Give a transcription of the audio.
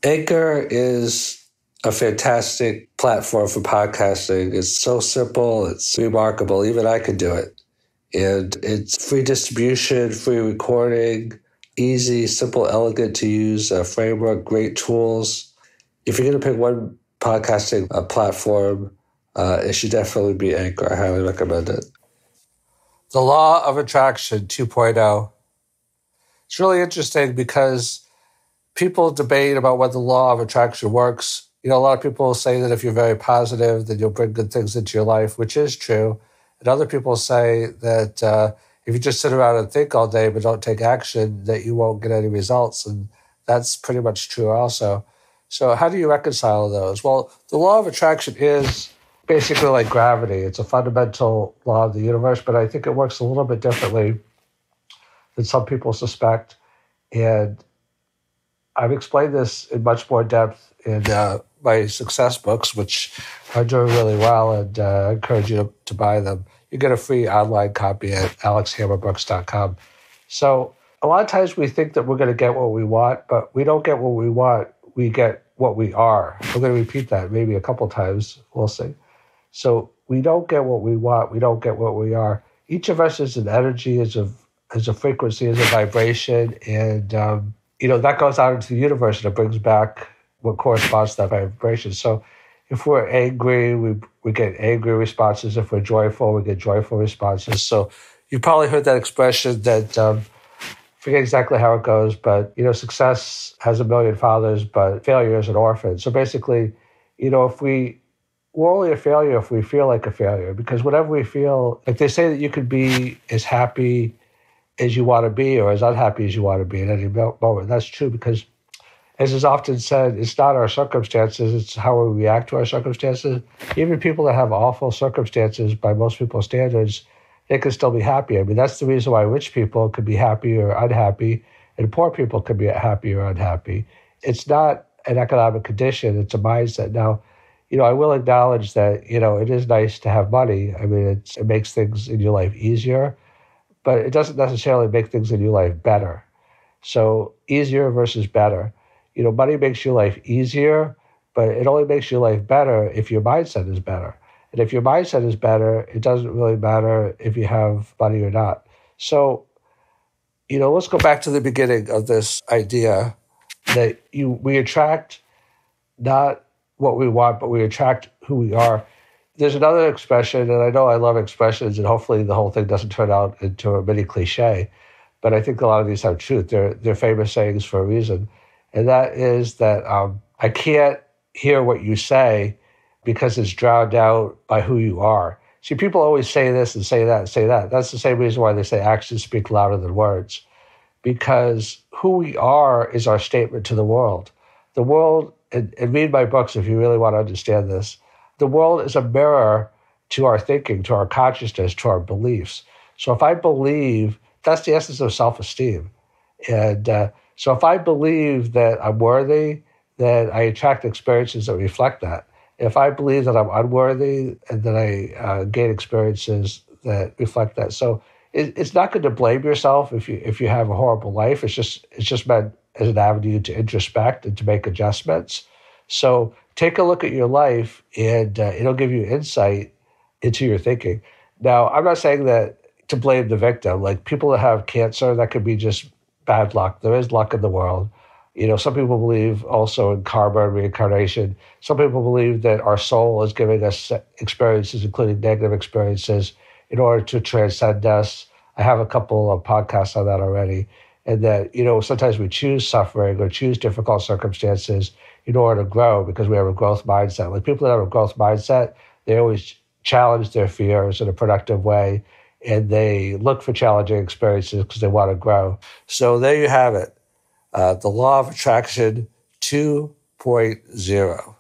Anchor is a fantastic platform for podcasting. It's so simple. It's remarkable. Even I could do it. And it's free distribution, free recording, easy, simple, elegant to use framework, great tools. If you're going to pick one podcasting platform, it should definitely be Anchor. I highly recommend it. The Law of Attraction 2.0. It's really interesting because people debate about whether the law of attraction works. A lot of people say that if you're very positive, then you'll bring good things into your life, which is true. And other people say that if you just sit around and think all day but don't take action, that you won't get any results. And that's pretty much true also. So how do you reconcile those? Well, the law of attraction is basically like gravity. It's a fundamental law of the universe, but I think it works a little bit differently than some people suspect. And I've explained this in much more depth in my success books, which are doing really well, and I encourage you to buy them. You get a free online copy at alexhammerbooks.com. So a lot of times we think that we're going to get what we want, but we don't get what we want. We get what we are. We're going to repeat that maybe a couple times. We'll see. So we don't get what we want. We don't get what we are. Each of us is an energy, is a frequency, is a vibration, and that goes out into the universe and it brings back what corresponds to that vibration. So if we're angry, we get angry responses. If we're joyful, we get joyful responses. So you probably heard that expression that, forget exactly how it goes, but, success has 1 million fathers, but failure is an orphan. So basically, we're only a failure if we feel like a failure, because whatever we feel, like they say that you could be as happy as you want to be or as unhappy as you want to be at any moment. That's true because, as is often said, it's not our circumstances, it's how we react to our circumstances. Even people that have awful circumstances, by most people's standards, they can still be happy. I mean, that's the reason why rich people could be happy or unhappy, and poor people could be happy or unhappy. It's not an economic condition, it's a mindset. Now, I will acknowledge that, it is nice to have money. I mean, it makes things in your life easier, but it doesn't necessarily make things in your life better. So easier versus better. Money makes your life easier, but it only makes your life better if your mindset is better. And if your mindset is better, it doesn't really matter if you have money or not. So, let's go back to the beginning of this idea that we attract not what we want, but we attract who we are. There's another expression, and I know I love expressions, and hopefully the whole thing doesn't turn out into a mini cliche, but I think a lot of these have truth. They're famous sayings for a reason. And that is that I can't hear what you say because it's drowned out by who you are. See, people always say this and say that and say that. That's the same reason why they say actions speak louder than words, because who we are is our statement to the world. The world, and read my books if you really want to understand this, the world is a mirror to our thinking, to our consciousness, to our beliefs. So if I believe, that's the essence of self-esteem. And so if I believe that I'm worthy, then I attract experiences that reflect that. If I believe that I'm unworthy, and then I gain experiences that reflect that. So it's not good to blame yourself if you have a horrible life. It's just meant as an avenue to introspect and to make adjustments. So take a look at your life, and it'll give you insight into your thinking. Now, I'm not saying that to blame the victim. Like people that have cancer, that could be just bad luck. There is luck in the world. Some people believe also in karma and reincarnation. Some people believe that our soul is giving us experiences, including negative experiences, in order to transcend us. I have a couple of podcasts on that already. And that, sometimes we choose suffering or choose difficult circumstances in order to grow because we have a growth mindset. Like people that have a growth mindset, they always challenge their fears in a productive way, and they look for challenging experiences because they want to grow. So there you have it. The Law of Attraction 2.0.